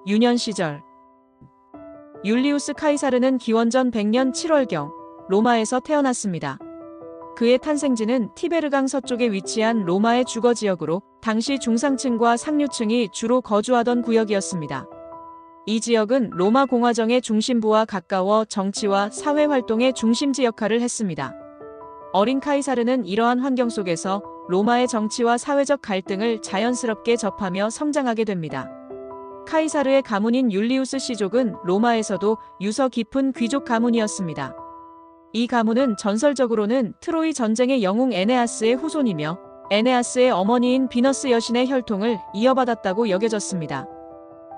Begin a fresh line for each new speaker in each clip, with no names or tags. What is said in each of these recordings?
유년 시절 율리우스 카이사르는 기원전 100년 7월경 로마에서 태어났습니다. 그의 탄생지는 티베르강 서쪽에 위치한 로마의 주거지역으로 당시 중상층과 상류층이 주로 거주하던 구역이었습니다. 이 지역은 로마 공화정의 중심부와 가까워 정치와 사회활동의 중심지 역할을 했습니다. 어린 카이사르는 이러한 환경 속에서 로마의 정치와 사회적 갈등을 자연스럽게 접하며 성장하게 됩니다. 카이사르의 가문인 율리우스 씨족은 로마에서도 유서 깊은 귀족 가문이었습니다. 이 가문은 전설적으로는 트로이 전쟁의 영웅 에네아스의 후손이며 에네아스의 어머니인 비너스 여신의 혈통을 이어받았다고 여겨졌습니다.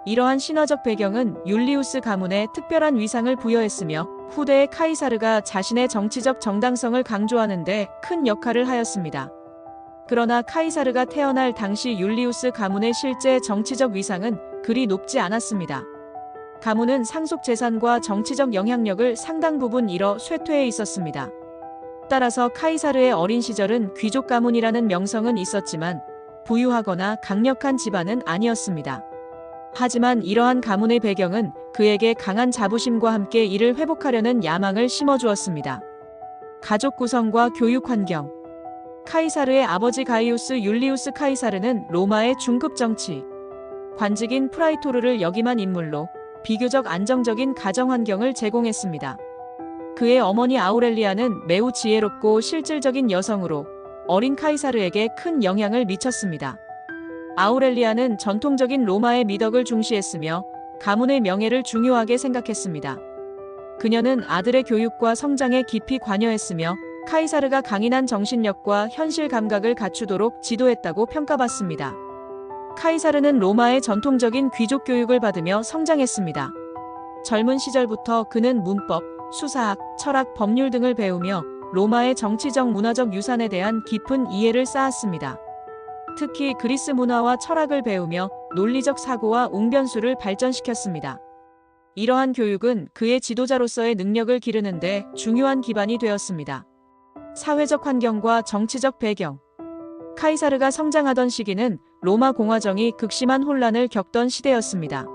이러한 신화적 배경은 율리우스 가문에 특별한 위상을 부여했으며 후대의 카이사르가 자신의 정치적 정당성을 강조하는 데 큰 역할을 하였습니다. 그러나 카이사르가 태어날 당시 율리우스 가문의 실제 정치적 위상은 그리 높지 않았습니다. 가문은 상속 재산과 정치적 영향력을 상당 부분 잃어 쇠퇴해 있었습니다. 따라서 카이사르의 어린 시절은 귀족 가문이라는 명성은 있었지만 부유하거나 강력한 집안은 아니었습니다. 하지만 이러한 가문의 배경은 그에게 강한 자부심과 함께 이를 회복하려는 야망을 심어주었습니다. 가족 구성과 교육 환경. 카이사르의 아버지 가이우스 율리우스 카이사르는 로마의 중급 정치 관직인 프라이토르를 역임한 인물로 비교적 안정적인 가정 환경을 제공했습니다. 그의 어머니 아우렐리아는 매우 지혜롭고 실질적인 여성으로 어린 카이사르에게 큰 영향을 미쳤습니다. 아우렐리아는 전통적인 로마의 미덕을 중시했으며 가문의 명예를 중요하게 생각했습니다. 그녀는 아들의 교육과 성장에 깊이 관여했으며 카이사르가 강인한 정신력과 현실 감각을 갖추도록 지도했다고 평가받습니다. 카이사르는 로마의 전통적인 귀족 교육을 받으며 성장했습니다. 젊은 시절부터 그는 문법, 수사학, 철학, 법률 등을 배우며 로마의 정치적 문화적 유산에 대한 깊은 이해를 쌓았습니다. 특히 그리스 문화와 철학을 배우며 논리적 사고와 웅변수를 발전시켰습니다. 이러한 교육은 그의 지도자로서의 능력을 기르는 데 중요한 기반이 되었습니다. 사회적 환경과 정치적 배경. 카이사르가 성장하던 시기는 로마 공화정이 극심한 혼란을 겪던 시대였습니다.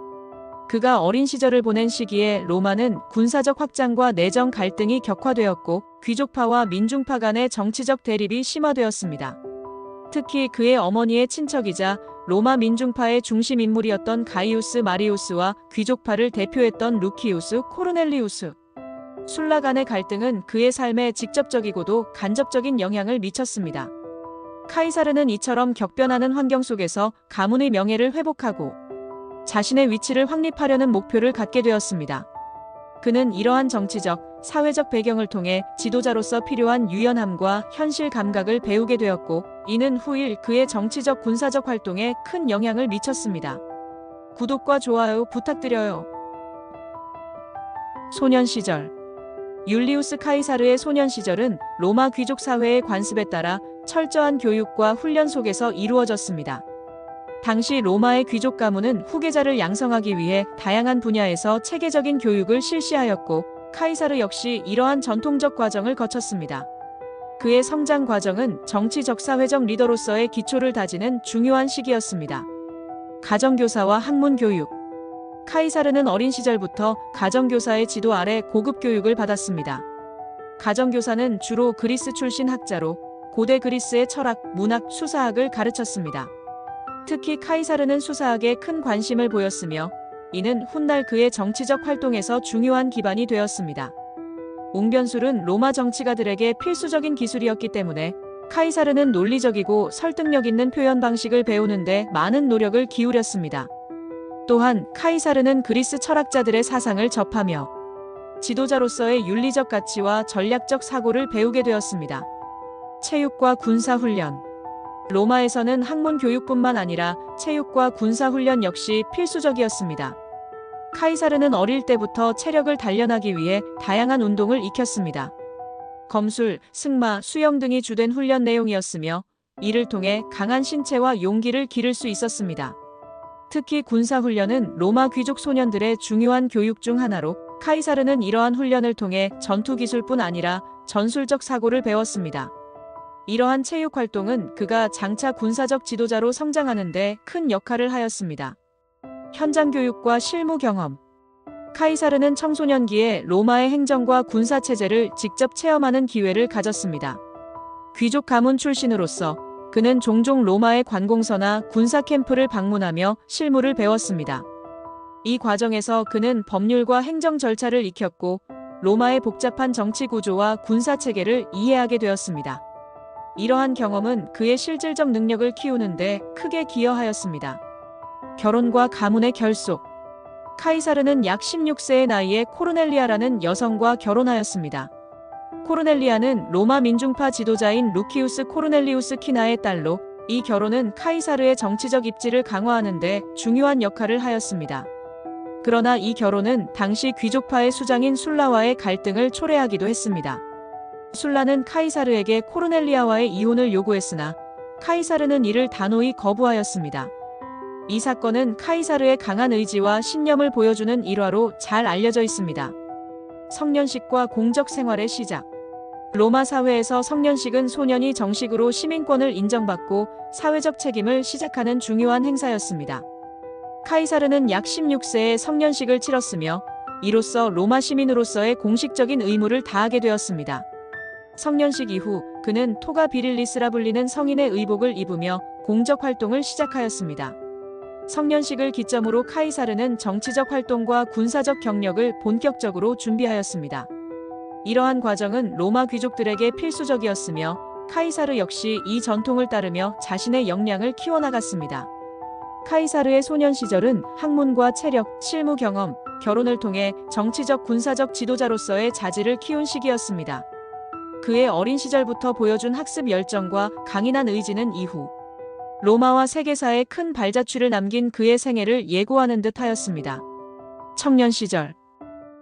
그가 어린 시절을 보낸 시기에 로마는 군사적 확장과 내정 갈등이 격화되었고 귀족파와 민중파 간의 정치적 대립이 심화되었습니다. 특히 그의 어머니의 친척이자 로마 민중파의 중심 인물이었던 가이우스 마리우스와 귀족파를 대표했던 루키우스 코르넬리우스 술라 간의 갈등은 그의 삶에 직접적이고도 간접적인 영향을 미쳤습니다. 카이사르는 이처럼 격변하는 환경 속에서 가문의 명예를 회복하고 자신의 위치를 확립하려는 목표를 갖게 되었습니다. 그는 이러한 정치적, 사회적 배경을 통해 지도자로서 필요한 유연함과 현실 감각을 배우게 되었고 이는 후일 그의 정치적 군사적 활동에 큰 영향을 미쳤습니다. 구독과 좋아요 부탁드려요. 소년 시절. 율리우스 카이사르의 소년 시절은 로마 귀족 사회의 관습에 따라 철저한 교육과 훈련 속에서 이루어졌습니다. 당시 로마의 귀족 가문은 후계자를 양성하기 위해 다양한 분야에서 체계적인 교육을 실시하였고 카이사르 역시 이러한 전통적 과정을 거쳤습니다. 그의 성장 과정은 정치적 사회적 리더로서의 기초를 다지는 중요한 시기였습니다. 가정교사와 학문 교육. 카이사르는 어린 시절부터 가정교사의 지도 아래 고급 교육을 받았습니다. 가정교사는 주로 그리스 출신 학자로 고대 그리스의 철학, 문학, 수사학을 가르쳤습니다. 특히 카이사르는 수사학에 큰 관심을 보였으며 이는 훗날 그의 정치적 활동에서 중요한 기반이 되었습니다. 웅변술은 로마 정치가들에게 필수적인 기술이었기 때문에 카이사르는 논리적이고 설득력 있는 표현 방식을 배우는 데 많은 노력을 기울였습니다. 또한 카이사르는 그리스 철학자들의 사상을 접하며 지도자로서의 윤리적 가치와 전략적 사고를 배우게 되었습니다. 체육과 군사훈련. 로마에서는 학문 교육뿐만 아니라 체육과 군사훈련 역시 필수적이었습니다. 카이사르는 어릴 때부터 체력을 단련하기 위해 다양한 운동을 익혔습니다. 검술, 승마, 수영 등이 주된 훈련 내용이었으며 이를 통해 강한 신체와 용기를 기를 수 있었습니다. 특히 군사훈련은 로마 귀족 소년들의 중요한 교육 중 하나로 카이사르는 이러한 훈련을 통해 전투 기술뿐 아니라 전술적 사고를 배웠습니다. 이러한 체육 활동은 그가 장차 군사적 지도자로 성장하는 데 큰 역할을 하였습니다. 현장 교육과 실무 경험. 카이사르는 청소년기에 로마의 행정과 군사 체제를 직접 체험하는 기회를 가졌습니다. 귀족 가문 출신으로서 그는 종종 로마의 관공서나 군사 캠프를 방문하며 실무를 배웠습니다. 이 과정에서 그는 법률과 행정 절차를 익혔고 로마의 복잡한 정치 구조와 군사 체계를 이해하게 되었습니다. 이러한 경험은 그의 실질적 능력을 키우는데 크게 기여하였습니다. 결혼과 가문의 결속. 카이사르는 약 16세의 나이에 코르넬리아라는 여성과 결혼하였습니다. 코르넬리아는 로마 민중파 지도자인 루키우스 코르넬리우스 키나의 딸로, 이 결혼은 카이사르의 정치적 입지를 강화하는 데 중요한 역할을 하였습니다. 그러나 이 결혼은 당시 귀족파의 수장인 술라와의 갈등을 초래하기도 했습니다. 술라는 카이사르에게 코르넬리아와의 이혼을 요구했으나 카이사르는 이를 단호히 거부하였습니다. 이 사건은 카이사르의 강한 의지와 신념을 보여주는 일화로 잘 알려져 있습니다. 성년식과 공적 생활의 시작. 로마 사회에서 성년식은 소년이 정식으로 시민권을 인정받고 사회적 책임을 시작하는 중요한 행사였습니다. 카이사르는 약 16세에 성년식을 치렀으며 이로써 로마 시민으로서의 공식적인 의무를 다하게 되었습니다. 성년식 이후 그는 토가 비릴리스라 불리는 성인의 의복을 입으며 공적 활동을 시작하였습니다. 성년식을 기점으로 카이사르는 정치적 활동과 군사적 경력을 본격적으로 준비하였습니다. 이러한 과정은 로마 귀족들에게 필수적이었으며 카이사르 역시 이 전통을 따르며 자신의 역량을 키워나갔습니다. 카이사르의 소년 시절은 학문과 체력, 실무 경험, 결혼을 통해 정치적 군사적 지도자로서의 자질을 키운 시기였습니다. 그의 어린 시절부터 보여준 학습 열정과 강인한 의지는 이후 로마와 세계사에 큰 발자취를 남긴 그의 생애를 예고하는 듯 하였습니다. 청년 시절.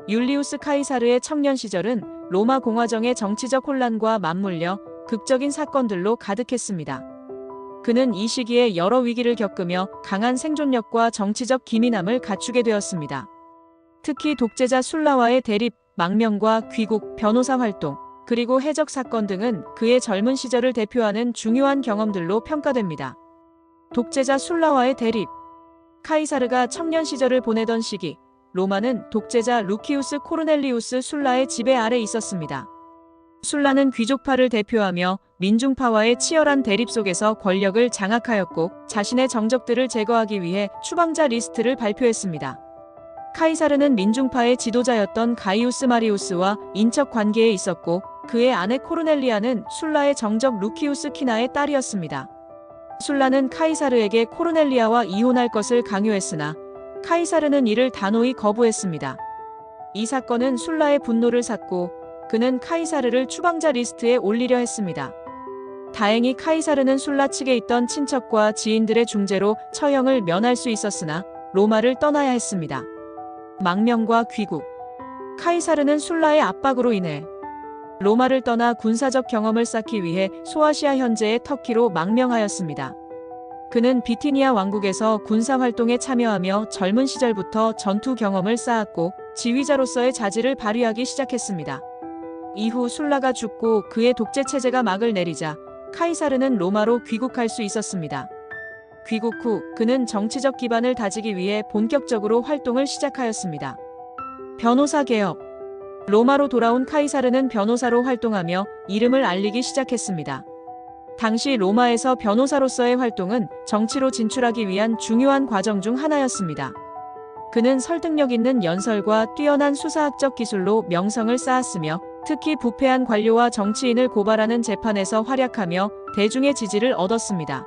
율리우스 카이사르의 청년 시절은 로마 공화정의 정치적 혼란과 맞물려 극적인 사건들로 가득했습니다. 그는 이 시기에 여러 위기를 겪으며 강한 생존력과 정치적 기민함을 갖추게 되었습니다. 특히 독재자 술라와의 대립, 망명과 귀국, 변호사 활동, 그리고 해적 사건 등은 그의 젊은 시절을 대표하는 중요한 경험들로 평가됩니다. 독재자 술라와의 대립. 카이사르가 청년 시절을 보내던 시기, 로마는 독재자 루키우스 코르넬리우스 술라의 지배 아래 있었습니다. 술라는 귀족파를 대표하며 민중파와의 치열한 대립 속에서 권력을 장악하였고 자신의 정적들을 제거하기 위해 추방자 리스트를 발표했습니다. 카이사르는 민중파의 지도자였던 가이우스 마리우스와 인척 관계에 있었고 그의 아내 코르넬리아는 술라의 정적 루키우스 키나의 딸이었습니다. 술라는 카이사르에게 코르넬리아와 이혼할 것을 강요했으나 카이사르는 이를 단호히 거부했습니다. 이 사건은 술라의 분노를 샀고 그는 카이사르를 추방자 리스트에 올리려 했습니다. 다행히 카이사르는 술라 측에 있던 친척과 지인들의 중재로 처형을 면할 수 있었으나 로마를 떠나야 했습니다. 망명과 귀국. 카이사르는 술라의 압박으로 인해 로마를 떠나 군사적 경험을 쌓기 위해 소아시아 현재의 터키로 망명하였습니다. 그는 비티니아 왕국에서 군사활동에 참여하며 젊은 시절부터 전투 경험을 쌓았고 지휘자로서의 자질을 발휘하기 시작했습니다. 이후 술라가 죽고 그의 독재 체제가 막을 내리자 카이사르는 로마로 귀국할 수 있었습니다. 귀국 후 그는 정치적 기반을 다지기 위해 본격적으로 활동을 시작하였습니다. 변호사 개혁. 로마로 돌아온 카이사르는 변호사로 활동하며 이름을 알리기 시작했습니다. 당시 로마에서 변호사로서의 활동은 정치로 진출하기 위한 중요한 과정 중 하나였습니다. 그는 설득력 있는 연설과 뛰어난 수사학적 기술로 명성을 쌓았으며 특히 부패한 관료와 정치인을 고발하는 재판에서 활약하며 대중의 지지를 얻었습니다.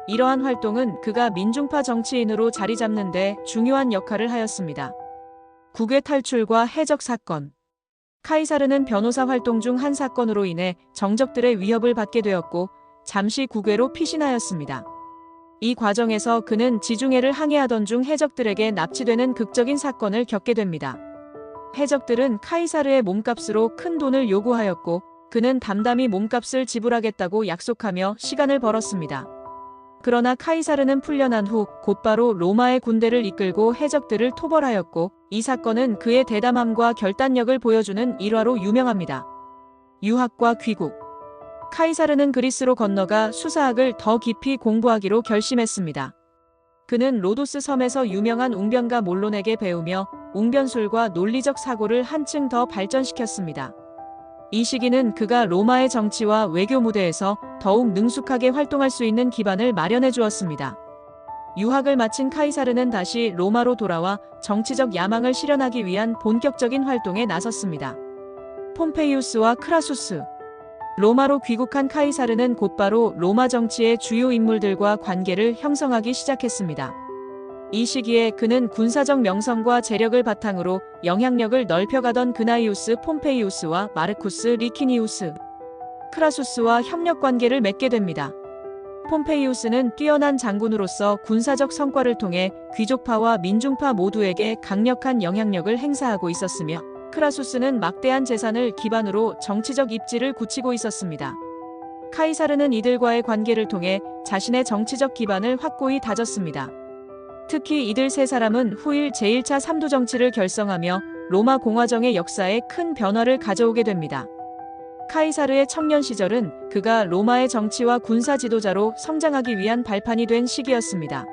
이러한 활동은 그가 민중파 정치인으로 자리 잡는 데 중요한 역할을 하였습니다. 국외 탈출과 해적 사건. 카이사르는 변호사 활동 중 한 사건으로 인해 정적들의 위협을 받게 되었고 잠시 국외로 피신하였습니다. 이 과정에서 그는 지중해를 항해하던 중 해적들에게 납치되는 극적인 사건을 겪게 됩니다. 해적들은 카이사르의 몸값으로 큰 돈을 요구하였고 그는 담담히 몸값을 지불하겠다고 약속하며 시간을 벌었습니다. 그러나 카이사르는 풀려난 후 곧바로 로마의 군대를 이끌고 해적들을 토벌하였고 이 사건은 그의 대담함과 결단력을 보여주는 일화로 유명합니다. 유학과 귀국. 카이사르는 그리스로 건너가 수사학을 더 깊이 공부하기로 결심했습니다. 그는 로도스 섬에서 유명한 웅변가 몰론에게 배우며 웅변술과 논리적 사고를 한층 더 발전시켰습니다. 이 시기는 그가 로마의 정치와 외교 무대에서 더욱 능숙하게 활동할 수 있는 기반을 마련해 주었습니다. 유학을 마친 카이사르는 다시 로마로 돌아와 정치적 야망을 실현하기 위한 본격적인 활동에 나섰습니다. 폼페이우스와 크라수스. 로마로 귀국한 카이사르는 곧바로 로마 정치의 주요 인물들과 관계를 형성하기 시작했습니다. 이 시기에 그는 군사적 명성과 재력을 바탕으로 영향력을 넓혀가던 그나이우스 폼페이우스와 마르쿠스 리키니우스, 크라수스와 협력 관계를 맺게 됩니다. 폼페이우스는 뛰어난 장군으로서 군사적 성과를 통해 귀족파와 민중파 모두에게 강력한 영향력을 행사하고 있었으며, 크라수스는 막대한 재산을 기반으로 정치적 입지를 굳히고 있었습니다. 카이사르는 이들과의 관계를 통해 자신의 정치적 기반을 확고히 다졌습니다. 특히 이들 세 사람은 후일 제1차 삼두 정치를 결성하며 로마 공화정의 역사에 큰 변화를 가져오게 됩니다. 카이사르의 청년 시절은 그가 로마의 정치와 군사 지도자로 성장하기 위한 발판이 된 시기였습니다.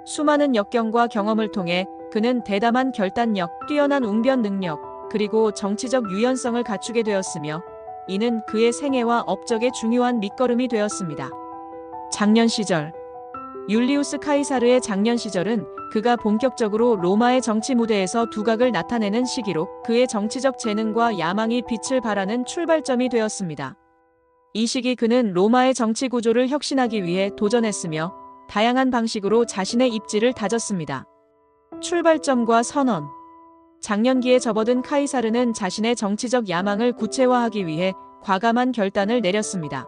수많은 역경과 경험을 통해 그는 대담한 결단력, 뛰어난 웅변 능력, 그리고 정치적 유연성을 갖추게 되었으며, 이는 그의 생애와 업적의 중요한 밑거름이 되었습니다. 장년 시절. 율리우스 카이사르의 장년 시절은 그가 본격적으로 로마의 정치 무대에서 두각을 나타내는 시기로 그의 정치적 재능과 야망이 빛을 발하는 출발점이 되었습니다. 이 시기 그는 로마의 정치 구조를 혁신하기 위해 도전했으며 다양한 방식으로 자신의 입지를 다졌습니다. 출발점과 선언. 장년기에 접어든 카이사르는 자신의 정치적 야망을 구체화하기 위해 과감한 결단을 내렸습니다.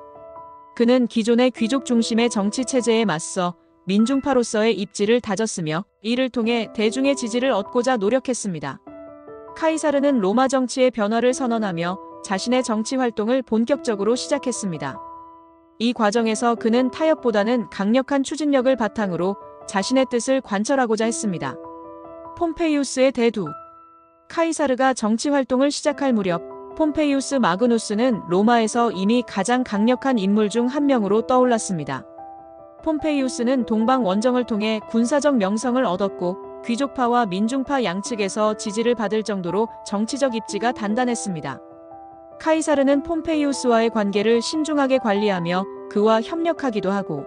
그는 기존의 귀족 중심의 정치 체제에 맞서 민중파로서의 입지를 다졌으며 이를 통해 대중의 지지를 얻고자 노력했습니다. 카이사르는 로마 정치의 변화를 선언하며 자신의 정치 활동을 본격적으로 시작했습니다. 이 과정에서 그는 타협보다는 강력한 추진력을 바탕으로 자신의 뜻을 관철하고자 했습니다. 폼페이우스의 대두. 카이사르가 정치 활동을 시작할 무렵 폼페이우스 마그누스는 로마에서 이미 가장 강력한 인물 중 한 명으로 떠올랐습니다. 폼페이우스는 동방 원정을 통해 군사적 명성을 얻었고 귀족파와 민중파 양측에서 지지를 받을 정도로 정치적 입지가 단단했습니다. 카이사르는 폼페이우스와의 관계를 신중하게 관리하며 그와 협력하기도 하고,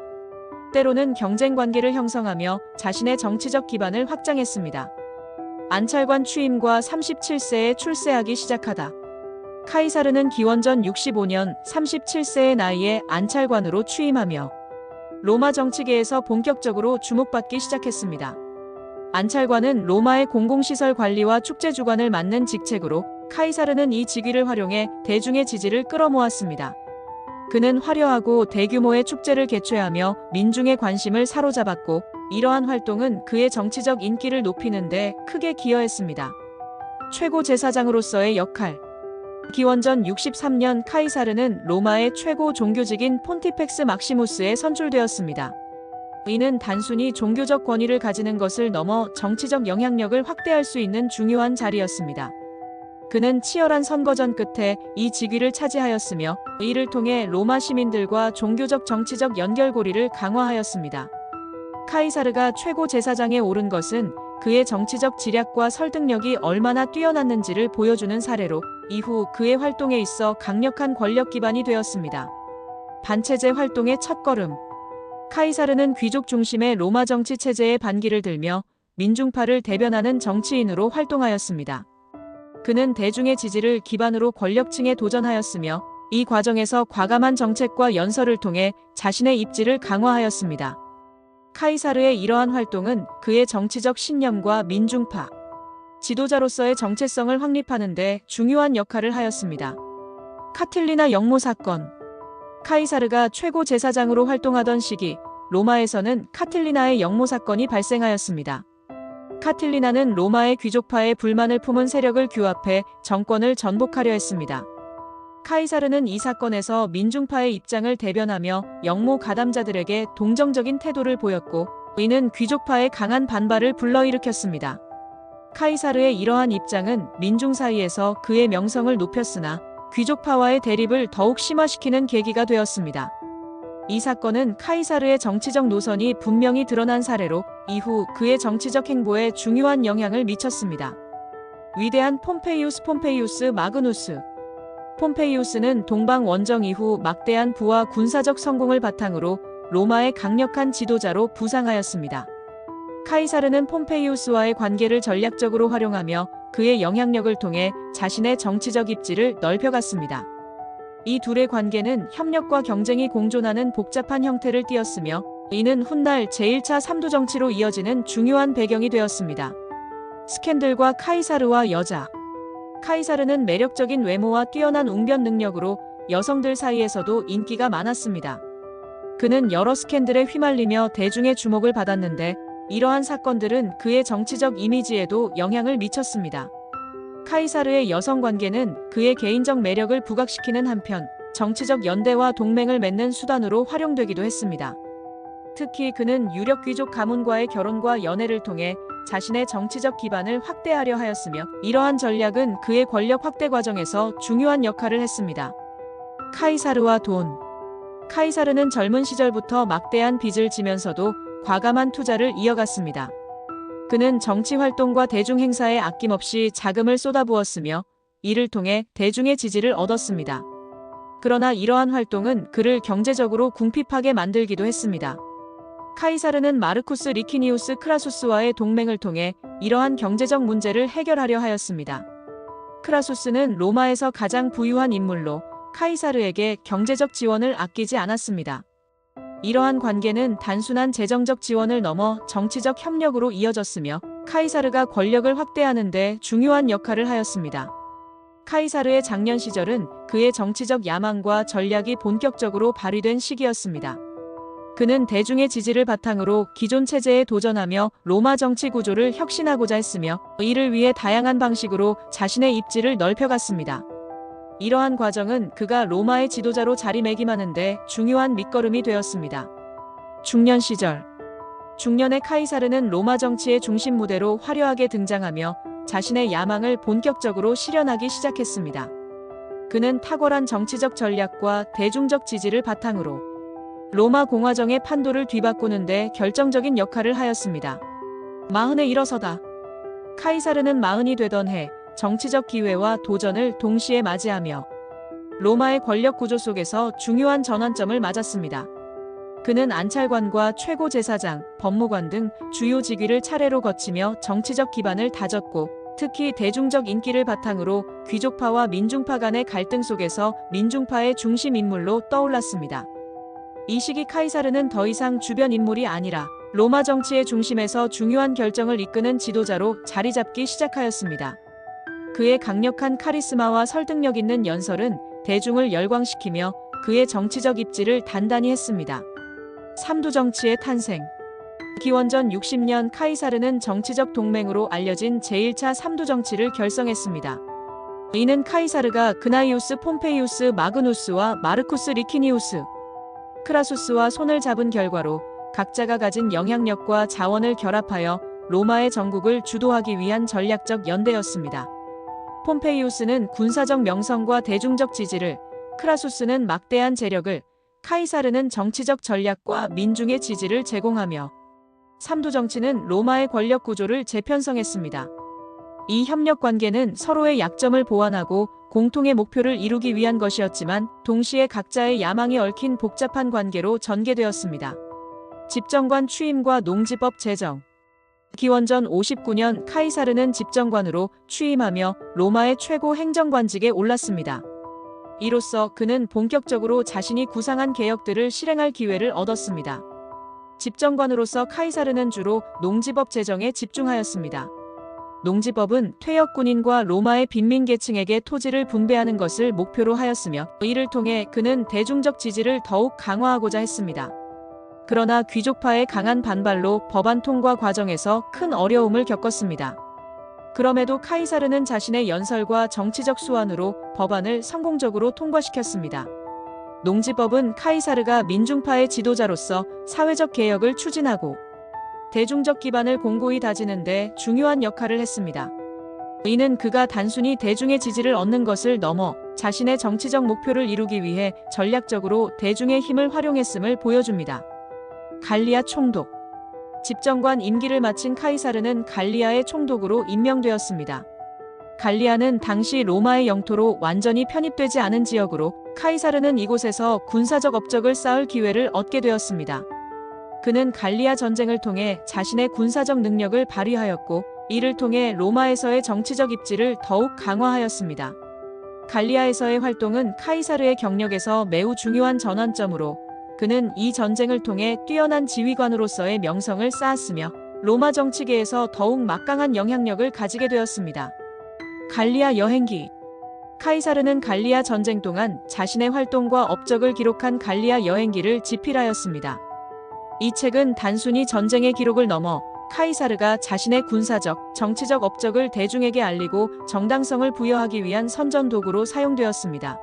때로는 경쟁 관계를 형성하며 자신의 정치적 기반을 확장했습니다. 안찰관 취임과 37세에 출세하기 시작하다. 카이사르는 기원전 65년 37세의 나이에 안찰관으로 취임하며 로마 정치계에서 본격적으로 주목받기 시작했습니다. 안찰관은 로마의 공공시설 관리와 축제 주관을 맡는 직책으로 카이사르는 이 직위를 활용해 대중의 지지를 끌어모았습니다. 그는 화려하고 대규모의 축제를 개최하며 민중의 관심을 사로잡았고, 이러한 활동은 그의 정치적 인기를 높이는 데 크게 기여했습니다. 최고 제사장으로서의 역할. 기원전 63년 카이사르는 로마의 최고 종교직인 폰티펙스 막시무스에 선출되었습니다. 이는 단순히 종교적 권위를 가지는 것을 넘어 정치적 영향력을 확대할 수 있는 중요한 자리였습니다. 그는 치열한 선거전 끝에 이 직위를 차지하였으며 이를 통해 로마 시민들과 종교적 정치적 연결고리를 강화하였습니다. 카이사르가 최고 제사장에 오른 것은 그의 정치적 지략과 설득력이 얼마나 뛰어났는지를 보여주는 사례로 이후 그의 활동에 있어 강력한 권력 기반이 되었습니다. 반체제 활동의 첫걸음. 카이사르는 귀족 중심의 로마 정치 체제에 반기를 들며 민중파를 대변하는 정치인으로 활동하였습니다. 그는 대중의 지지를 기반으로 권력층에 도전하였으며 이 과정에서 과감한 정책과 연설을 통해 자신의 입지를 강화하였습니다. 카이사르의 이러한 활동은 그의 정치적 신념과 민중파, 지도자로서의 정체성을 확립하는 데 중요한 역할을 하였습니다. 카틸리나 역모 사건. 카이사르가 최고 제사장으로 활동하던 시기, 로마에서는 카틸리나의 역모 사건이 발생하였습니다. 카틸리나는 로마의 귀족파에 불만을 품은 세력을 규합해 정권을 전복하려 했습니다. 카이사르는 이 사건에서 민중파의 입장을 대변하며 역모 가담자들에게 동정적인 태도를 보였고, 이는 귀족파의 강한 반발을 불러일으켰습니다. 카이사르의 이러한 입장은 민중 사이에서 그의 명성을 높였으나 귀족파와의 대립을 더욱 심화시키는 계기가 되었습니다. 이 사건은 카이사르의 정치적 노선이 분명히 드러난 사례로 이후 그의 정치적 행보에 중요한 영향을 미쳤습니다. 위대한 폼페이우스 마그누스. 폼페이우스는 동방 원정 이후 막대한 부와 군사적 성공을 바탕으로 로마의 강력한 지도자로 부상하였습니다. 카이사르는 폼페이우스와의 관계를 전략적으로 활용하며 그의 영향력을 통해 자신의 정치적 입지를 넓혀갔습니다. 이 둘의 관계는 협력과 경쟁이 공존하는 복잡한 형태를 띠었으며 이는 훗날 제1차 삼두 정치로 이어지는 중요한 배경이 되었습니다. 스캔들과 카이사르와 여자. 카이사르는 매력적인 외모와 뛰어난 웅변 능력으로 여성들 사이에서도 인기가 많았습니다. 그는 여러 스캔들에 휘말리며 대중의 주목을 받았는데 이러한 사건들은 그의 정치적 이미지에도 영향을 미쳤습니다. 카이사르의 여성 관계는 그의 개인적 매력을 부각시키는 한편 정치적 연대와 동맹을 맺는 수단으로 활용되기도 했습니다. 특히 그는 유력 귀족 가문과의 결혼과 연애를 통해 자신의 정치적 기반을 확대하려 하였으며 이러한 전략은 그의 권력 확대 과정에서 중요한 역할을 했습니다. 카이사르와 돈. 카이사르는 젊은 시절부터 막대한 빚을 지면서도 과감한 투자를 이어갔습니다. 그는 정치 활동과 대중 행사에 아낌없이 자금을 쏟아부었으며 이를 통해 대중의 지지를 얻었습니다. 그러나 이러한 활동은 그를 경제적으로 궁핍하게 만들기도 했습니다. 카이사르는 마르쿠스 리키니우스 크라수스와의 동맹을 통해 이러한 경제적 문제를 해결하려 하였습니다. 크라수스는 로마에서 가장 부유한 인물로 카이사르에게 경제적 지원을 아끼지 않았습니다. 이러한 관계는 단순한 재정적 지원을 넘어 정치적 협력으로 이어졌으며 카이사르가 권력을 확대하는 데 중요한 역할을 하였습니다. 카이사르의 장년 시절은 그의 정치적 야망과 전략이 본격적으로 발휘된 시기였습니다. 그는 대중의 지지를 바탕으로 기존 체제에 도전하며 로마 정치 구조를 혁신하고자 했으며 이를 위해 다양한 방식으로 자신의 입지를 넓혀갔습니다. 이러한 과정은 그가 로마의 지도자로 자리매김하는 데 중요한 밑거름이 되었습니다. 중년 시절. 중년의 카이사르는 로마 정치의 중심 무대로 화려하게 등장하며 자신의 야망을 본격적으로 실현하기 시작했습니다. 그는 탁월한 정치적 전략과 대중적 지지를 바탕으로 로마 공화정의 판도를 뒤바꾸는 데 결정적인 역할을 하였습니다. 마흔에 일어서다. 카이사르는 마흔이 되던 해 정치적 기회와 도전을 동시에 맞이하며 로마의 권력 구조 속에서 중요한 전환점을 맞았습니다. 그는 안찰관과 최고 제사장, 법무관 등 주요 직위를 차례로 거치며 정치적 기반을 다졌고 특히 대중적 인기를 바탕으로 귀족파와 민중파 간의 갈등 속에서 민중파의 중심 인물로 떠올랐습니다. 이 시기 카이사르는 더 이상 주변 인물이 아니라 로마 정치의 중심에서 중요한 결정을 이끄는 지도자로 자리 잡기 시작하였습니다. 그의 강력한 카리스마와 설득력 있는 연설은 대중을 열광시키며 그의 정치적 입지를 단단히 했습니다. 삼두 정치의 탄생. 기원전 60년 카이사르는 정치적 동맹으로 알려진 제1차 삼두 정치를 결성했습니다. 이는 카이사르가 그나이우스 폼페이우스 마그누스와 마르쿠스 리키니우스 크라수스와 손을 잡은 결과로 각자가 가진 영향력과 자원을 결합하여 로마의 정국을 주도하기 위한 전략적 연대였습니다. 폼페이우스는 군사적 명성과 대중적 지지를, 크라수스는 막대한 재력을, 카이사르는 정치적 전략과 민중의 지지를 제공하며 삼두 정치는 로마의 권력 구조를 재편성했습니다. 이 협력 관계는 서로의 약점을 보완하고 공통의 목표를 이루기 위한 것이었지만 동시에 각자의 야망이 얽힌 복잡한 관계로 전개되었습니다. 집정관 취임과 농지법 제정. 기원전 59년 카이사르는 집정관으로 취임하며 로마의 최고 행정관직에 올랐습니다. 이로써 그는 본격적으로 자신이 구상한 개혁들을 실행할 기회를 얻었습니다. 집정관으로서 카이사르는 주로 농지법 제정에 집중하였습니다. 농지법은 퇴역 군인과 로마의 빈민계층에게 토지를 분배하는 것을 목표로 하였으며 이를 통해 그는 대중적 지지를 더욱 강화하고자 했습니다. 그러나 귀족파의 강한 반발로 법안 통과 과정에서 큰 어려움을 겪었습니다. 그럼에도 카이사르는 자신의 연설과 정치적 수완으로 법안을 성공적으로 통과시켰습니다. 농지법은 카이사르가 민중파의 지도자로서 사회적 개혁을 추진하고 대중적 기반을 공고히 다지는 데 중요한 역할을 했습니다. 이는 그가 단순히 대중의 지지를 얻는 것을 넘어 자신의 정치적 목표를 이루기 위해 전략적으로 대중의 힘을 활용했음을 보여줍니다. 갈리아 총독. 집정관 임기를 마친 카이사르는 갈리아의 총독으로 임명되었습니다. 갈리아는 당시 로마의 영토로 완전히 편입되지 않은 지역으로 카이사르는 이곳에서 군사적 업적을 쌓을 기회를 얻게 되었습니다. 그는 갈리아 전쟁을 통해 자신의 군사적 능력을 발휘하였고 이를 통해 로마에서의 정치적 입지를 더욱 강화하였습니다. 갈리아에서의 활동은 카이사르의 경력에서 매우 중요한 전환점으로 그는 이 전쟁을 통해 뛰어난 지휘관으로서의 명성을 쌓았으며 로마 정치계에서 더욱 막강한 영향력을 가지게 되었습니다. 갈리아 여행기. 카이사르는 갈리아 전쟁 동안 자신의 활동과 업적을 기록한 갈리아 여행기를 집필하였습니다. 이 책은 단순히 전쟁의 기록을 넘어 카이사르가 자신의 군사적, 정치적 업적을 대중에게 알리고 정당성을 부여하기 위한 선전 도구로 사용되었습니다.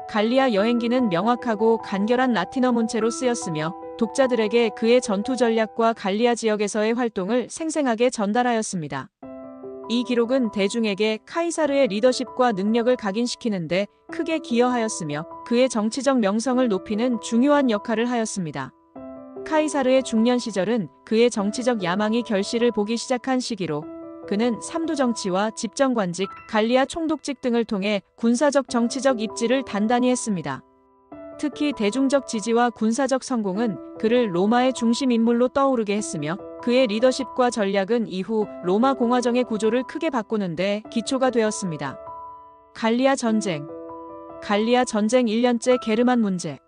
갈리아 여행기는 명확하고 간결한 라틴어 문체로 쓰였으며 독자들에게 그의 전투 전략과 갈리아 지역에서의 활동을 생생하게 전달하였습니다. 이 기록은 대중에게 카이사르의 리더십과 능력을 각인시키는데 크게 기여하였으며 그의 정치적 명성을 높이는 중요한 역할을 하였습니다. 카이사르의 중년 시절은 그의 정치적 야망이 결실을 보기 시작한 시기로 그는 삼두정치와 집정관직, 갈리아 총독직 등을 통해 군사적 정치적 입지를 단단히 했습니다. 특히 대중적 지지와 군사적 성공은 그를 로마의 중심 인물로 떠오르게 했으며 그의 리더십과 전략은 이후 로마 공화정의 구조를 크게 바꾸는 데 기초가 되었습니다. 갈리아 전쟁. 갈리아 전쟁 1년째 게르만 문제.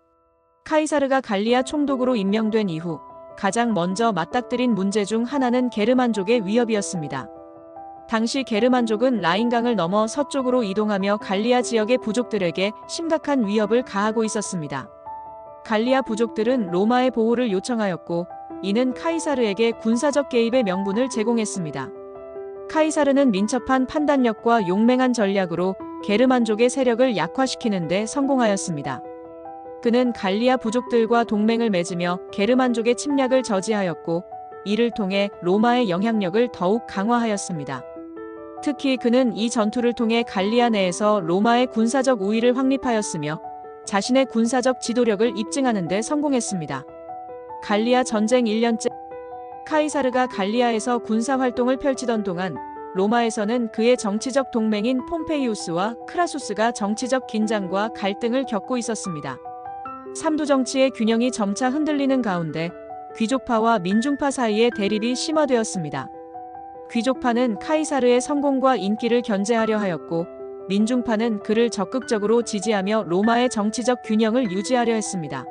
카이사르가 갈리아 총독으로 임명된 이후 가장 먼저 맞닥뜨린 문제 중 하나는 게르만족의 위협이었습니다. 당시 게르만족은 라인강을 넘어 서쪽으로 이동하며 갈리아 지역의 부족들에게 심각한 위협을 가하고 있었습니다. 갈리아 부족들은 로마의 보호를 요청하였고 이는 카이사르에게 군사적 개입의 명분을 제공했습니다. 카이사르는 민첩한 판단력과 용맹한 전략으로 게르만족의 세력을 약화시키는 데 성공하였습니다. 그는 갈리아 부족들과 동맹을 맺으며 게르만족의 침략을 저지하였고 이를 통해 로마의 영향력을 더욱 강화하였습니다. 특히 그는 이 전투를 통해 갈리아 내에서 로마의 군사적 우위를 확립하였으며 자신의 군사적 지도력을 입증하는 데 성공했습니다. 갈리아 전쟁 1년째. 카이사르가 갈리아에서 군사활동을 펼치던 동안 로마에서는 그의 정치적 동맹인 폼페이우스와 크라수스가 정치적 긴장과 갈등을 겪고 있었습니다. 삼두정치의 균형이 점차 흔들리는 가운데 귀족파와 민중파 사이의 대립이 심화되었습니다. 귀족파는 카이사르의 성공과 인기를 견제하려 하였고 민중파는 그를 적극적으로 지지하며 로마의 정치적 균형을 유지하려 했습니다.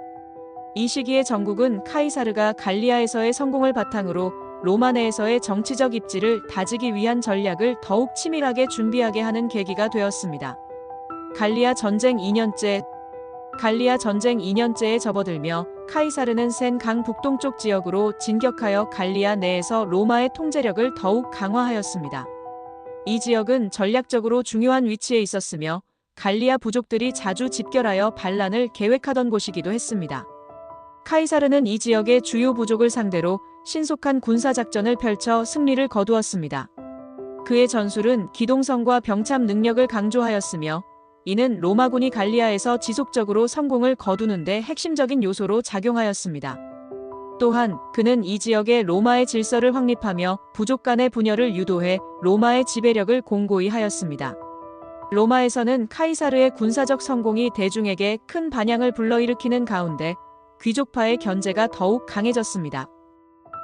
이 시기의 전국은 카이사르가 갈리아에서의 성공을 바탕으로 로마 내에서의 정치적 입지를 다지기 위한 전략을 더욱 치밀하게 준비하게 하는 계기가 되었습니다. 갈리아 전쟁 2년째. 갈리아 전쟁 2년째에 접어들며 카이사르는 센 강 북동쪽 지역으로 진격하여 갈리아 내에서 로마의 통제력을 더욱 강화하였습니다. 이 지역은 전략적으로 중요한 위치에 있었으며 갈리아 부족들이 자주 집결하여 반란을 계획하던 곳이기도 했습니다. 카이사르는 이 지역의 주요 부족을 상대로 신속한 군사작전을 펼쳐 승리를 거두었습니다. 그의 전술은 기동성과 병참 능력을 강조하였으며 이는 로마군이 갈리아에서 지속적으로 성공을 거두는 데 핵심적인 요소로 작용하였습니다. 또한 그는 이 지역에 로마의 질서를 확립하며 부족 간의 분열을 유도해 로마의 지배력을 공고히 하였습니다. 로마에서는 카이사르의 군사적 성공이 대중에게 큰 반향을 불러일으키는 가운데 귀족파의 견제가 더욱 강해졌습니다.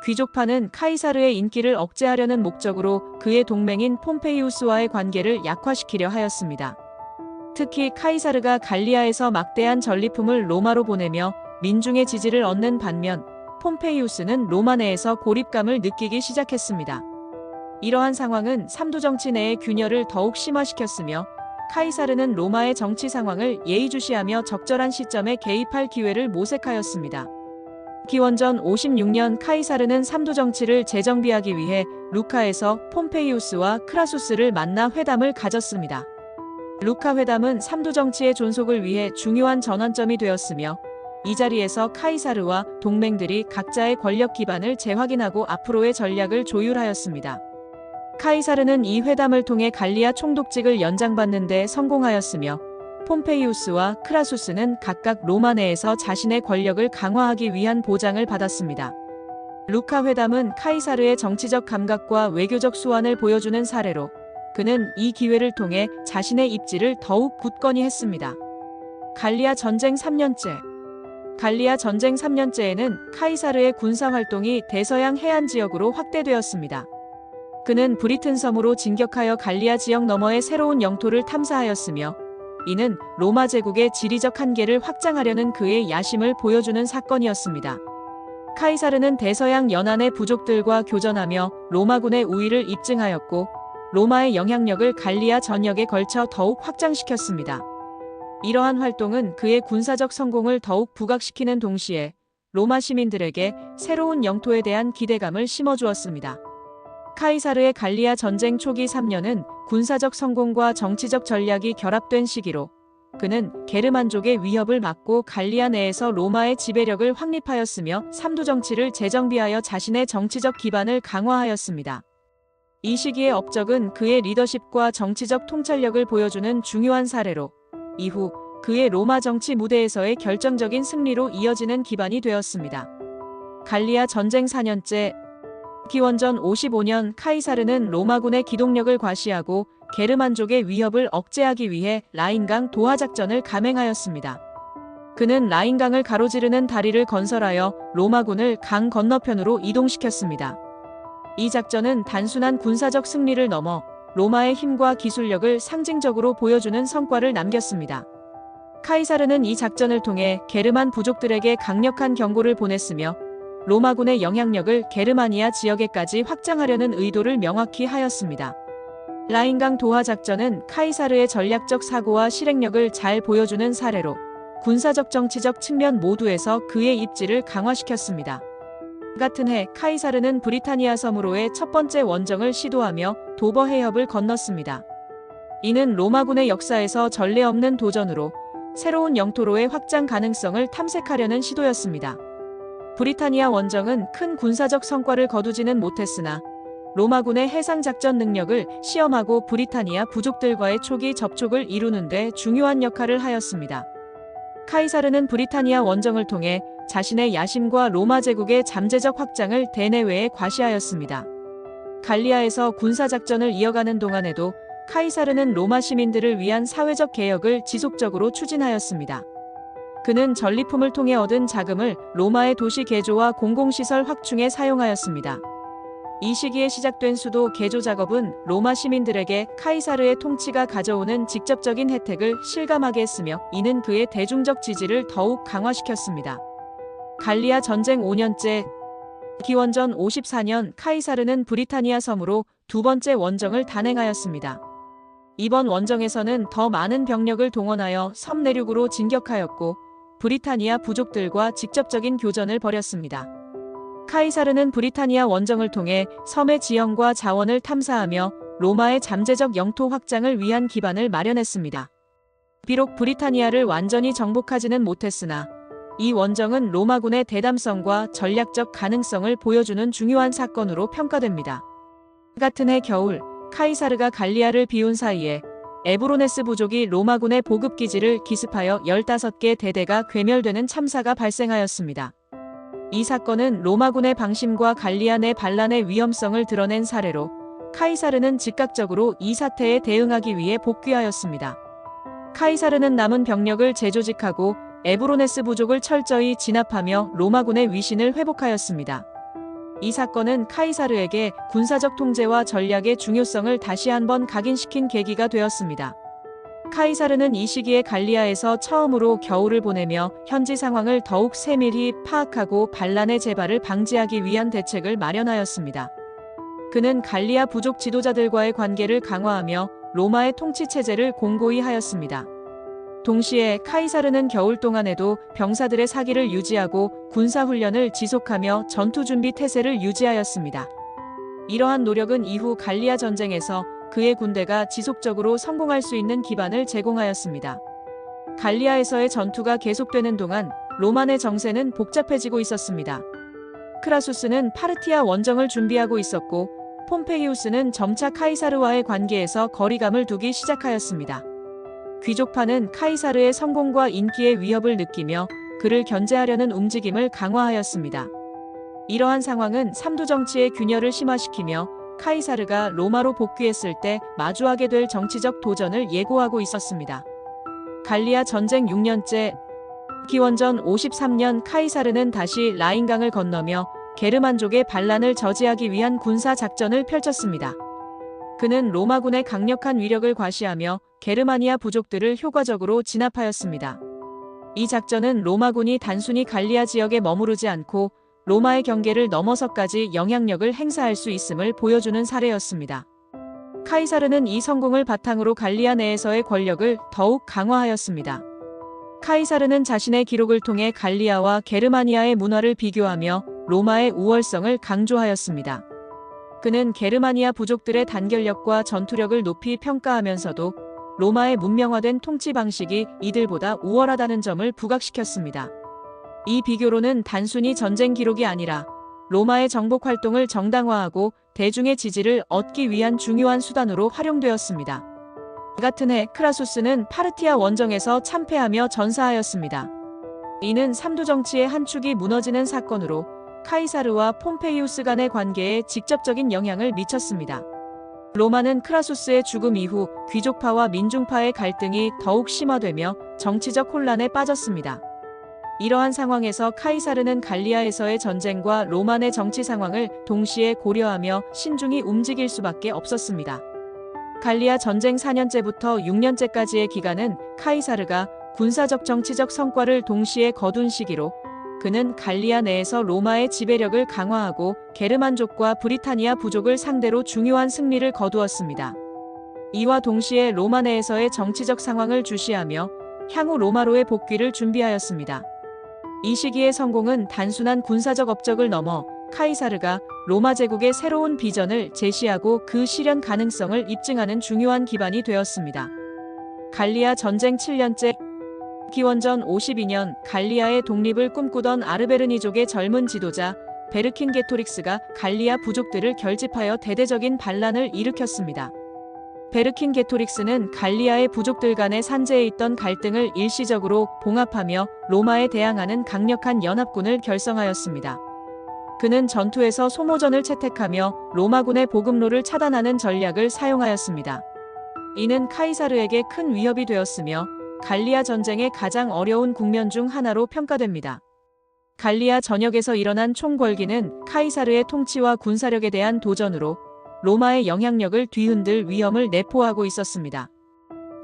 귀족파는 카이사르의 인기를 억제하려는 목적으로 그의 동맹인 폼페이우스와의 관계를 약화시키려 하였습니다. 특히 카이사르가 갈리아에서 막대한 전리품을 로마로 보내며 민중의 지지를 얻는 반면 폼페이우스는 로마 내에서 고립감을 느끼기 시작했습니다. 이러한 상황은 삼두정치 내의 균열을 더욱 심화시켰으며 카이사르는 로마의 정치 상황을 예의주시하며 적절한 시점에 개입할 기회를 모색하였습니다. 기원전 56년 카이사르는 삼두정치를 재정비하기 위해 루카에서 폼페이우스와 크라수스를 만나 회담을 가졌습니다. 루카 회담은 삼두정치의 존속을 위해 중요한 전환점이 되었으며 이 자리에서 카이사르와 동맹들이 각자의 권력 기반을 재확인하고 앞으로의 전략을 조율하였습니다. 카이사르는 이 회담을 통해 갈리아 총독직을 연장받는 데 성공하였으며 폼페이우스와 크라수스는 각각 로마 내에서 자신의 권력을 강화하기 위한 보장을 받았습니다. 루카 회담은 카이사르의 정치적 감각과 외교적 수완을 보여주는 사례로 그는 이 기회를 통해 자신의 입지를 더욱 굳건히 했습니다. 갈리아 전쟁 3년째. 갈리아 전쟁 3년째에는 카이사르의 군사 활동이 대서양 해안 지역으로 확대되었습니다. 그는 브리튼 섬으로 진격하여 갈리아 지역 너머의 새로운 영토를 탐사하였으며 이는 로마 제국의 지리적 한계를 확장하려는 그의 야심을 보여주는 사건이었습니다. 카이사르는 대서양 연안의 부족들과 교전하며 로마군의 우위를 입증하였고 로마의 영향력을 갈리아 전역에 걸쳐 더욱 확장시켰습니다. 이러한 활동은 그의 군사적 성공을 더욱 부각시키는 동시에 로마 시민들에게 새로운 영토에 대한 기대감을 심어주었습니다. 카이사르의 갈리아 전쟁 초기 3년은 군사적 성공과 정치적 전략이 결합된 시기로 그는 게르만족의 위협을 막고 갈리아 내에서 로마의 지배력을 확립하였으며 삼두 정치를 재정비하여 자신의 정치적 기반을 강화하였습니다. 이 시기의 업적은 그의 리더십과 정치적 통찰력을 보여주는 중요한 사례로 이후 그의 로마 정치 무대에서의 결정적인 승리로 이어지는 기반이 되었습니다. 갈리아 전쟁 4년째. 기원전 55년 카이사르는 로마군의 기동력을 과시하고 게르만족의 위협을 억제하기 위해 라인강 도하 작전을 감행하였습니다. 그는 라인강을 가로지르는 다리를 건설하여 로마군을 강 건너편으로 이동시켰습니다. 이 작전은 단순한 군사적 승리를 넘어 로마의 힘과 기술력을 상징적으로 보여주는 성과를 남겼습니다. 카이사르는 이 작전을 통해 게르만 부족들에게 강력한 경고를 보냈으며 로마군의 영향력을 게르마니아 지역에까지 확장하려는 의도를 명확히 하였습니다. 라인강 도하 작전은 카이사르의 전략적 사고와 실행력을 잘 보여주는 사례로 군사적 정치적 측면 모두에서 그의 입지를 강화시켰습니다. 같은 해 카이사르는 브리타니아 섬으로의 첫 번째 원정을 시도하며 도버 해협을 건넜습니다. 이는 로마군의 역사에서 전례 없는 도전으로 새로운 영토로의 확장 가능성을 탐색하려는 시도였습니다. 브리타니아 원정은 큰 군사적 성과를 거두지는 못했으나 로마군의 해상작전 능력을 시험하고 브리타니아 부족들과의 초기 접촉을 이루는 데 중요한 역할을 하였습니다. 카이사르는 브리타니아 원정을 통해 자신의 야심과 로마 제국의 잠재적 확장을 대내외에 과시하였습니다. 갈리아에서 군사작전을 이어가는 동안에도 카이사르는 로마 시민들을 위한 사회적 개혁을 지속적으로 추진하였습니다. 그는 전리품을 통해 얻은 자금을 로마의 도시 개조와 공공시설 확충에 사용하였습니다. 이 시기에 시작된 수도 개조 작업은 로마 시민들에게 카이사르의 통치가 가져오는 직접적인 혜택을 실감하게 했으며 이는 그의 대중적 지지를 더욱 강화시켰습니다. 갈리아 전쟁 5년째. 기원전 54년 카이사르는 브리타니아 섬으로 두 번째 원정을 단행하였습니다. 이번 원정에서는 더 많은 병력을 동원하여 섬 내륙으로 진격하였고 브리타니아 부족들과 직접적인 교전을 벌였습니다. 카이사르는 브리타니아 원정을 통해 섬의 지형과 자원을 탐사하며 로마의 잠재적 영토 확장을 위한 기반을 마련했습니다. 비록 브리타니아를 완전히 정복하지는 못했으나 이 원정은 로마군의 대담성과 전략적 가능성을 보여주는 중요한 사건으로 평가됩니다. 같은 해 겨울 카이사르가 갈리아를 비운 사이에 에브로네스 부족이 로마군의 보급기지를 기습하여 15개 대대가 괴멸되는 참사가 발생하였습니다. 이 사건은 로마군의 방심과 갈리아 내 반란의 위험성을 드러낸 사례로 카이사르는 즉각적으로 이 사태에 대응하기 위해 복귀하였습니다. 카이사르는 남은 병력을 재조직하고 에브로네스 부족을 철저히 진압하며 로마군의 위신을 회복하였습니다. 이 사건은 카이사르에게 군사적 통제와 전략의 중요성을 다시 한번 각인시킨 계기가 되었습니다. 카이사르는 이 시기에 갈리아에서 처음으로 겨울을 보내며 현지 상황을 더욱 세밀히 파악하고 반란의 재발을 방지하기 위한 대책을 마련하였습니다. 그는 갈리아 부족 지도자들과의 관계를 강화하며 로마의 통치 체제를 공고히 하였습니다. 동시에 카이사르는 겨울 동안에도 병사들의 사기를 유지하고 군사훈련을 지속하며 전투준비 태세를 유지하였습니다. 이러한 노력은 이후 갈리아 전쟁에서 그의 군대가 지속적으로 성공할 수 있는 기반을 제공하였습니다. 갈리아에서의 전투가 계속되는 동안 로마 내 정세는 복잡해지고 있었습니다. 크라수스는 파르티아 원정을 준비하고 있었고 폼페이우스는 점차 카이사르와의 관계에서 거리감을 두기 시작하였습니다. 귀족파는 카이사르의 성공과 인기의 위협을 느끼며 그를 견제하려는 움직임을 강화하였습니다. 이러한 상황은 삼두 정치의 균열을 심화시키며 카이사르가 로마로 복귀했을 때 마주하게 될 정치적 도전을 예고하고 있었습니다. 갈리아 전쟁 6년째, 기원전 53년 카이사르는 다시 라인강을 건너며 게르만족의 반란을 저지하기 위한 군사 작전을 펼쳤습니다. 그는 로마군의 강력한 위력을 과시하며 게르마니아 부족들을 효과적으로 진압하였습니다. 이 작전은 로마군이 단순히 갈리아 지역에 머무르지 않고 로마의 경계를 넘어서까지 영향력을 행사할 수 있음을 보여주는 사례였습니다. 카이사르는 이 성공을 바탕으로 갈리아 내에서의 권력을 더욱 강화하였습니다. 카이사르는 자신의 기록을 통해 갈리아와 게르마니아의 문화를 비교하며 로마의 우월성을 강조하였습니다. 그는 게르마니아 부족들의 단결력과 전투력을 높이 평가하면서도 로마의 문명화된 통치 방식이 이들보다 우월하다는 점을 부각시켰습니다. 이 비교로는 단순히 전쟁 기록이 아니라 로마의 정복 활동을 정당화하고 대중의 지지를 얻기 위한 중요한 수단으로 활용되었습니다. 같은 해 크라수스는 파르티아 원정에서 참패하며 전사하였습니다. 이는 삼두 정치의 한 축이 무너지는 사건으로 카이사르와 폼페이우스 간의 관계에 직접적인 영향을 미쳤습니다. 로마는 크라수스의 죽음 이후 귀족파와 민중파의 갈등이 더욱 심화되며 정치적 혼란에 빠졌습니다. 이러한 상황에서 카이사르는 갈리아에서의 전쟁과 로마 내 정치 상황을 동시에 고려하며 신중히 움직일 수밖에 없었습니다. 갈리아 전쟁 4년째부터 6년째까지의 기간은 카이사르가 군사적 정치적 성과를 동시에 거둔 시기로 그는 갈리아 내에서 로마의 지배력을 강화하고 게르만족과 브리타니아 부족을 상대로 중요한 승리를 거두었습니다. 이와 동시에 로마 내에서의 정치적 상황을 주시하며 향후 로마로의 복귀를 준비하였습니다. 이 시기의 성공은 단순한 군사적 업적을 넘어 카이사르가 로마 제국의 새로운 비전을 제시하고 그 실현 가능성을 입증하는 중요한 기반이 되었습니다. 갈리아 전쟁 7년째, 기원전 52년 갈리아의 독립을 꿈꾸던 아르베르니족의 젊은 지도자 베르킨게토릭스가 갈리아 부족들을 결집하여 대대적인 반란을 일으켰습니다. 베르킨게토릭스는 갈리아의 부족들 간의 산재에 있던 갈등을 일시적으로 봉합하며 로마에 대항하는 강력한 연합군을 결성하였습니다. 그는 전투에서 소모전을 채택하며 로마군의 보급로를 차단하는 전략을 사용하였습니다. 이는 카이사르에게 큰 위협이 되었으며 갈리아 전쟁의 가장 어려운 국면 중 하나로 평가됩니다. 갈리아 전역에서 일어난 총궐기는 카이사르의 통치와 군사력에 대한 도전으로 로마의 영향력을 뒤흔들 위험을 내포하고 있었습니다.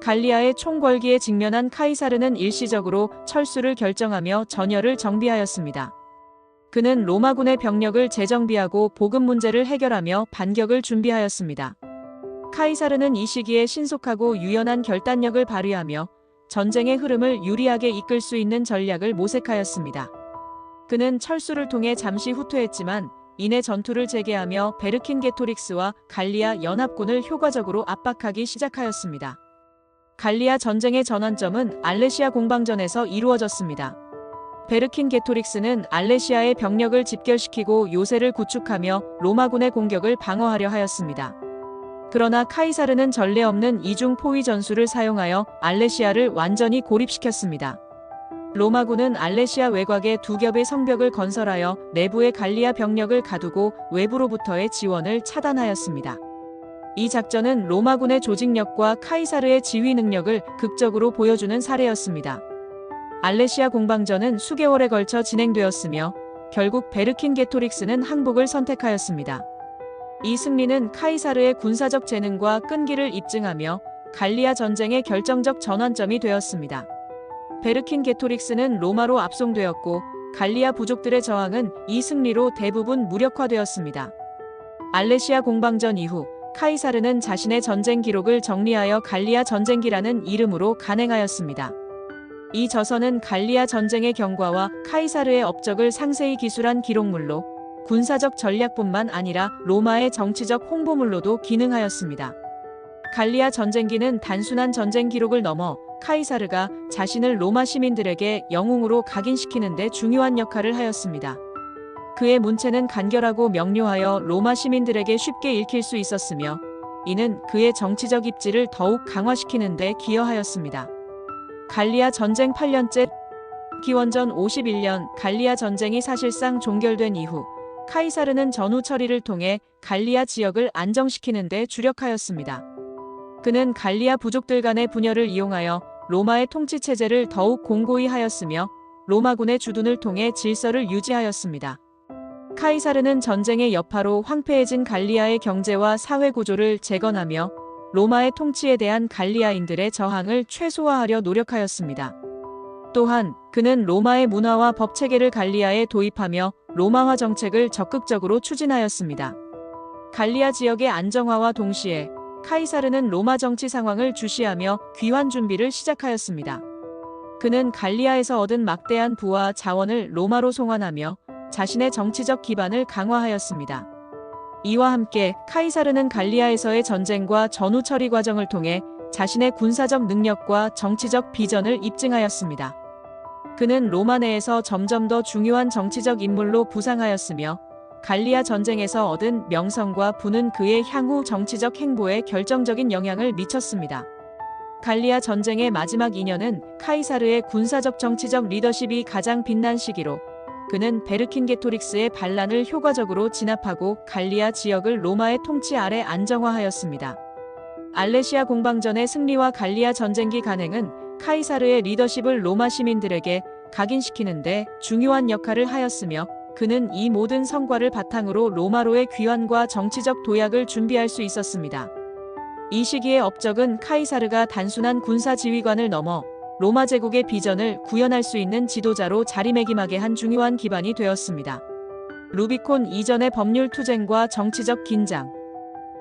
갈리아의 총궐기에 직면한 카이사르는 일시적으로 철수를 결정하며 전열을 정비하였습니다. 그는 로마군의 병력을 재정비하고 보급 문제를 해결하며 반격을 준비하였습니다. 카이사르는 이 시기에 신속하고 유연한 결단력을 발휘하며 전쟁의 흐름을 유리하게 이끌 수 있는 전략을 모색하였습니다. 그는 철수를 통해 잠시 후퇴했지만 이내 전투를 재개하며 베르킨게토릭스와 갈리아 연합군을 효과적으로 압박하기 시작하였습니다. 갈리아 전쟁의 전환점은 알레시아 공방전에서 이루어졌습니다. 베르킨게토릭스는 알레시아의 병력을 집결시키고 요새를 구축하며 로마군의 공격을 방어하려 하였습니다. 그러나 카이사르는 전례 없는 이중 포위 전술을 사용하여 알레시아를 완전히 고립시켰습니다. 로마군은 알레시아 외곽에 두 겹의 성벽을 건설하여 내부의 갈리아 병력을 가두고 외부로부터의 지원을 차단하였습니다. 이 작전은 로마군의 조직력과 카이사르의 지휘 능력을 극적으로 보여주는 사례였습니다. 알레시아 공방전은 수개월에 걸쳐 진행되었으며 결국 베르킨게토릭스는 항복을 선택하였습니다. 이 승리는 카이사르의 군사적 재능과 끈기를 입증하며 갈리아 전쟁의 결정적 전환점이 되었습니다. 베르킨게토릭스는 로마로 압송되었고 갈리아 부족들의 저항은 이 승리로 대부분 무력화되었습니다. 알레시아 공방전 이후 카이사르는 자신의 전쟁 기록을 정리하여 갈리아 전쟁기라는 이름으로 간행하였습니다. 이 저서는 갈리아 전쟁의 경과와 카이사르의 업적을 상세히 기술한 기록물로 군사적 전략뿐만 아니라 로마의 정치적 홍보물로도 기능하였습니다. 갈리아 전쟁기는 단순한 전쟁 기록을 넘어 카이사르가 자신을 로마 시민들에게 영웅으로 각인시키는 데 중요한 역할을 하였습니다. 그의 문체는 간결하고 명료하여 로마 시민들에게 쉽게 읽힐 수 있었으며 이는 그의 정치적 입지를 더욱 강화시키는 데 기여하였습니다. 갈리아 전쟁 8년째 기원전 51년 갈리아 전쟁이 사실상 종결된 이후 카이사르는 전후 처리를 통해 갈리아 지역을 안정시키는 데 주력하였습니다. 그는 갈리아 부족들 간의 분열을 이용하여 로마의 통치 체제를 더욱 공고히 하였으며 로마군의 주둔을 통해 질서를 유지하였습니다. 카이사르는 전쟁의 여파로 황폐해진 갈리아의 경제와 사회 구조를 재건하며 로마의 통치에 대한 갈리아인들의 저항을 최소화하려 노력하였습니다. 또한 그는 로마의 문화와 법 체계를 갈리아에 도입하며 로마화 정책을 적극적으로 추진하였습니다. 갈리아 지역의 안정화와 동시에 카이사르는 로마 정치 상황을 주시하며 귀환 준비를 시작하였습니다. 그는 갈리아에서 얻은 막대한 부와 자원을 로마로 송환하며 자신의 정치적 기반을 강화하였습니다. 이와 함께 카이사르는 갈리아에서의 전쟁과 전후 처리 과정을 통해 자신의 군사적 능력과 정치적 비전을 입증하였습니다. 그는 로마 내에서 점점 더 중요한 정치적 인물로 부상하였으며 갈리아 전쟁에서 얻은 명성과 부는 그의 향후 정치적 행보에 결정적인 영향을 미쳤습니다. 갈리아 전쟁의 마지막 2년은 카이사르의 군사적 정치적 리더십이 가장 빛난 시기로 그는 베르킨게토릭스의 반란을 효과적으로 진압하고 갈리아 지역을 로마의 통치 아래 안정화하였습니다. 알레시아 공방전의 승리와 갈리아 전쟁기 간행은 카이사르의 리더십을 로마 시민들에게 각인시키는 데 중요한 역할을 하였으며 그는 이 모든 성과를 바탕으로 로마로의 귀환과 정치적 도약을 준비할 수 있었습니다. 이 시기의 업적은 카이사르가 단순한 군사 지휘관을 넘어 로마 제국의 비전을 구현할 수 있는 지도자로 자리매김하게 한 중요한 기반이 되었습니다. 루비콘 이전의 법률 투쟁과 정치적 긴장.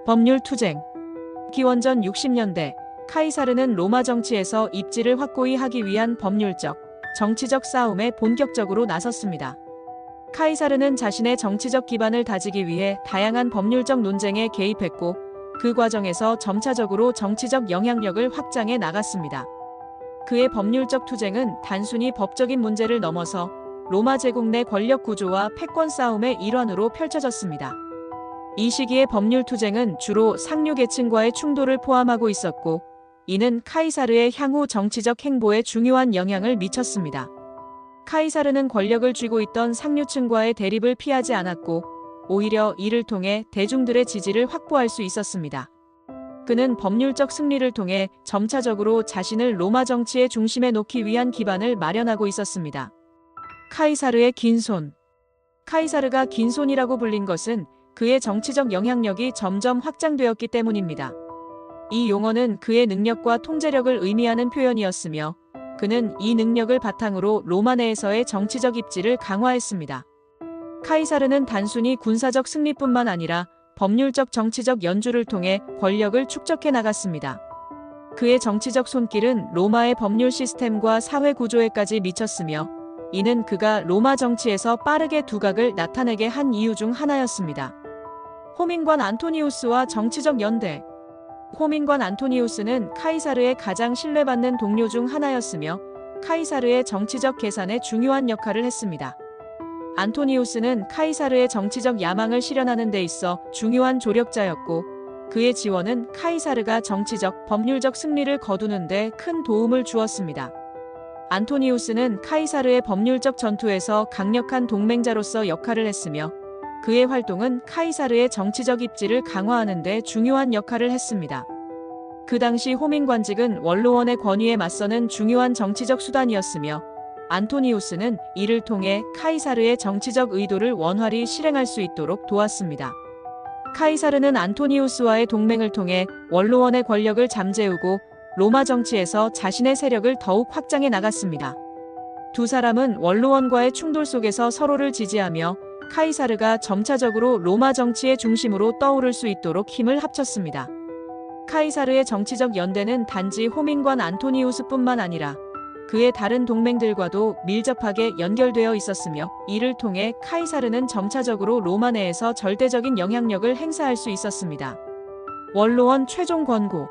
법률 투쟁. 기원전 60년대 카이사르는 로마 정치에서 입지를 확고히 하기 위한 법률적, 정치적 싸움에 본격적으로 나섰습니다. 카이사르는 자신의 정치적 기반을 다지기 위해 다양한 법률적 논쟁에 개입했고 그 과정에서 점차적으로 정치적 영향력을 확장해 나갔습니다. 그의 법률적 투쟁은 단순히 법적인 문제를 넘어서 로마 제국 내 권력 구조와 패권 싸움의 일환으로 펼쳐졌습니다. 이 시기의 법률 투쟁은 주로 상류 계층과의 충돌을 포함하고 있었고 이는 카이사르의 향후 정치적 행보에 중요한 영향을 미쳤습니다. 카이사르는 권력을 쥐고 있던 상류층과의 대립을 피하지 않았고 오히려 이를 통해 대중들의 지지를 확보할 수 있었습니다. 그는 법률적 승리를 통해 점차적으로 자신을 로마 정치의 중심에 놓기 위한 기반을 마련하고 있었습니다. 카이사르의 긴 손. 카이사르가 긴 손이라고 불린 것은 그의 정치적 영향력이 점점 확장되었기 때문입니다. 이 용어는 그의 능력과 통제력을 의미하는 표현이었으며 그는 이 능력을 바탕으로 로마 내에서의 정치적 입지를 강화했습니다. 카이사르는 단순히 군사적 승리뿐만 아니라 법률적 정치적 연주를 통해 권력을 축적해 나갔습니다. 그의 정치적 손길은 로마의 법률 시스템과 사회 구조에까지 미쳤으며 이는 그가 로마 정치에서 빠르게 두각을 나타내게 한 이유 중 하나였습니다. 호민관 안토니우스와 정치적 연대. 호민관 안토니우스는 카이사르의 가장 신뢰받는 동료 중 하나였으며 카이사르의 정치적 계산에 중요한 역할을 했습니다. 안토니우스는 카이사르의 정치적 야망을 실현하는 데 있어 중요한 조력자였고 그의 지원은 카이사르가 정치적, 법률적 승리를 거두는 데 큰 도움을 주었습니다. 안토니우스는 카이사르의 법률적 전투에서 강력한 동맹자로서 역할을 했으며 그의 활동은 카이사르의 정치적 입지를 강화하는 데 중요한 역할을 했습니다. 그 당시 호민관직은 원로원의 권위에 맞서는 중요한 정치적 수단이었으며 안토니우스는 이를 통해 카이사르의 정치적 의도를 원활히 실행할 수 있도록 도왔습니다. 카이사르는 안토니우스와의 동맹을 통해 원로원의 권력을 잠재우고 로마 정치에서 자신의 세력을 더욱 확장해 나갔습니다. 두 사람은 원로원과의 충돌 속에서 서로를 지지하며 카이사르가 점차적으로 로마 정치의 중심으로 떠오를 수 있도록 힘을 합쳤습니다. 카이사르의 정치적 연대는 단지 호민관 안토니우스뿐만 아니라 그의 다른 동맹들과도 밀접하게 연결되어 있었으며 이를 통해 카이사르는 점차적으로 로마 내에서 절대적인 영향력을 행사할 수 있었습니다. 원로원 최종 권고.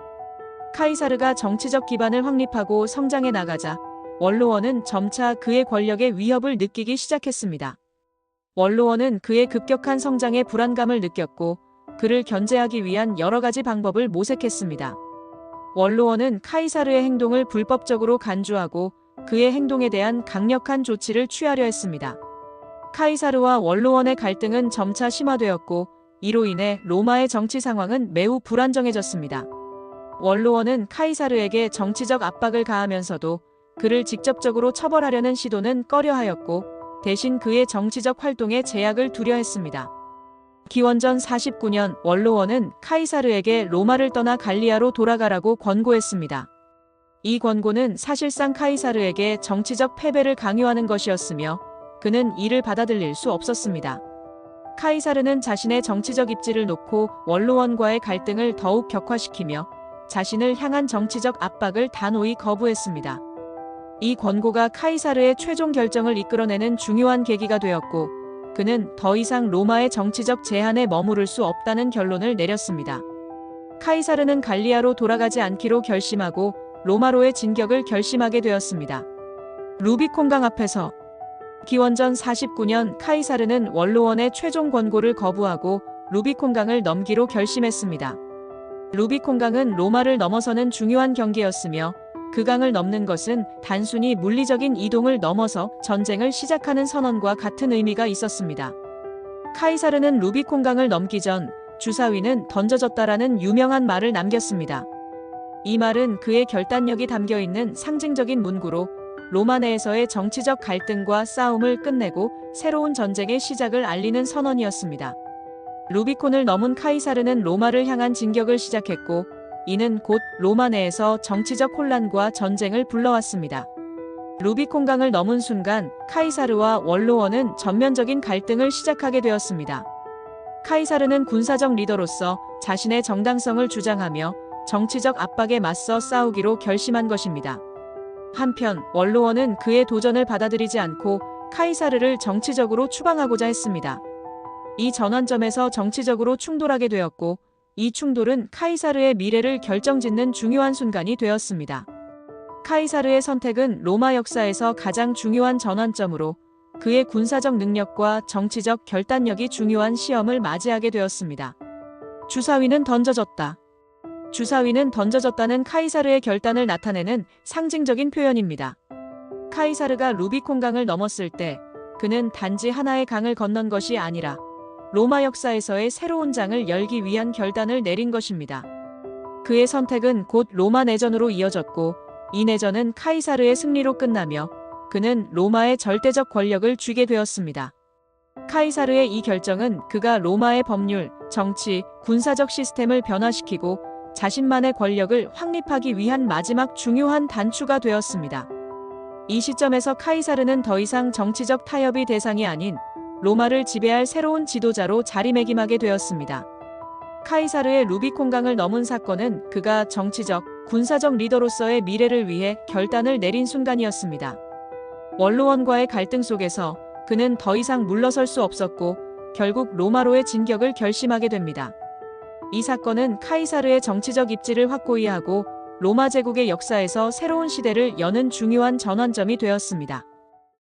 카이사르가 정치적 기반을 확립하고 성장해 나가자 원로원은 점차 그의 권력의 위협을 느끼기 시작했습니다. 원로원은 그의 급격한 성장에 불안감을 느꼈고 그를 견제하기 위한 여러 가지 방법을 모색했습니다. 원로원은 카이사르의 행동을 불법적으로 간주하고 그의 행동에 대한 강력한 조치를 취하려 했습니다. 카이사르와 원로원의 갈등은 점차 심화되었고 이로 인해 로마의 정치 상황은 매우 불안정해졌습니다. 원로원은 카이사르에게 정치적 압박을 가하면서도 그를 직접적으로 처벌하려는 시도는 꺼려하였고 대신 그의 정치적 활동에 제약을 두려 했습니다. 기원전 49년 원로원은 카이사르에게 로마를 떠나 갈리아로 돌아가라고 권고했습니다. 이 권고는 사실상 카이사르에게 정치적 패배를 강요하는 것이었으며 그는 이를 받아들일 수 없었습니다. 카이사르는 자신의 정치적 입지를 놓고 원로원과의 갈등을 더욱 격화시키며 자신을 향한 정치적 압박을 단호히 거부했습니다. 이 권고가 카이사르의 최종 결정을 이끌어내는 중요한 계기가 되었고 그는 더 이상 로마의 정치적 제한에 머무를 수 없다는 결론을 내렸습니다. 카이사르는 갈리아로 돌아가지 않기로 결심하고 로마로의 진격을 결심하게 되었습니다. 루비콘강 앞에서 기원전 49년 카이사르는 원로원의 최종 권고를 거부하고 루비콘강을 넘기로 결심했습니다. 루비콘강은 로마를 넘어서는 중요한 경계였으며 그 강을 넘는 것은 단순히 물리적인 이동을 넘어서 전쟁을 시작하는 선언과 같은 의미가 있었습니다. 카이사르는 루비콘강을 넘기 전 주사위는 던져졌다라는 유명한 말을 남겼습니다. 이 말은 그의 결단력이 담겨 있는 상징적인 문구로 로마 내에서의 정치적 갈등과 싸움을 끝내고 새로운 전쟁의 시작을 알리는 선언이었습니다. 루비콘을 넘은 카이사르는 로마를 향한 진격을 시작했고 이는 곧 로마 내에서 정치적 혼란과 전쟁을 불러왔습니다. 루비콘강을 넘은 순간 카이사르와 원로원은 전면적인 갈등을 시작하게 되었습니다. 카이사르는 군사적 리더로서 자신의 정당성을 주장하며 정치적 압박에 맞서 싸우기로 결심한 것입니다. 한편 원로원은 그의 도전을 받아들이지 않고 카이사르를 정치적으로 추방하고자 했습니다. 이 전환점에서 정치적으로 충돌하게 되었고 이 충돌은 카이사르의 미래를 결정짓는 중요한 순간이 되었습니다. 카이사르의 선택은 로마 역사에서 가장 중요한 전환점으로 그의 군사적 능력과 정치적 결단력이 중요한 시험을 맞이하게 되었습니다. 주사위는 던져졌다. 주사위는 던져졌다는 카이사르의 결단을 나타내는 상징적인 표현입니다. 카이사르가 루비콘강을 넘었을 때 그는 단지 하나의 강을 건넌 것이 아니라 로마 역사에서의 새로운 장을 열기 위한 결단을 내린 것입니다. 그의 선택은 곧 로마 내전으로 이어졌고 이 내전은 카이사르의 승리로 끝나며 그는 로마의 절대적 권력을 쥐게 되었습니다. 카이사르의 이 결정은 그가 로마의 법률, 정치, 군사적 시스템을 변화시키고 자신만의 권력을 확립하기 위한 마지막 중요한 단추가 되었습니다. 이 시점에서 카이사르는 더 이상 정치적 타협의 대상이 아닌 로마를 지배할 새로운 지도자로 자리매김하게 되었습니다. 카이사르의 루비콘강을 넘은 사건은 그가 정치적, 군사적 리더로서의 미래를 위해 결단을 내린 순간이었습니다. 원로원과의 갈등 속에서 그는 더 이상 물러설 수 없었고 결국 로마로의 진격을 결심하게 됩니다. 이 사건은 카이사르의 정치적 입지를 확고히 하고 로마 제국의 역사에서 새로운 시대를 여는 중요한 전환점이 되었습니다.